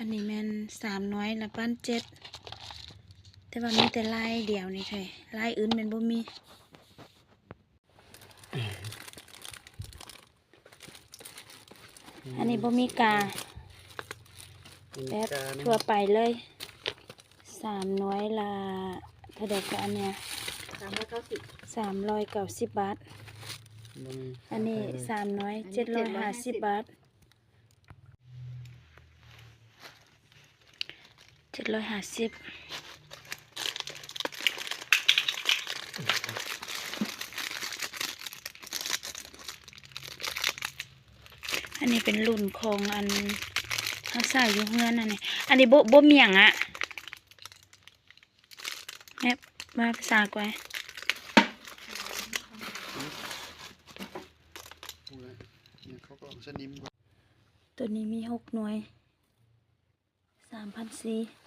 อันนี้แม่น300ละปั้น7แต่ว่ามีแต่ลายเดียวนี่ใช่ลายอื่นแม่นบ่มีอันนี้บ่มีกาแบบทั่วไปเลย300ละเท่าใดก็อันเนี้ย390บาทอันนี้750บาท750อันนี้เป็นรุ่นของอันเขาใส่อยู่เฮือนอันนี้บ่เมี่ยงอะแม่มาภาษาไว้ตัวนี้มี6 หน่วย3,400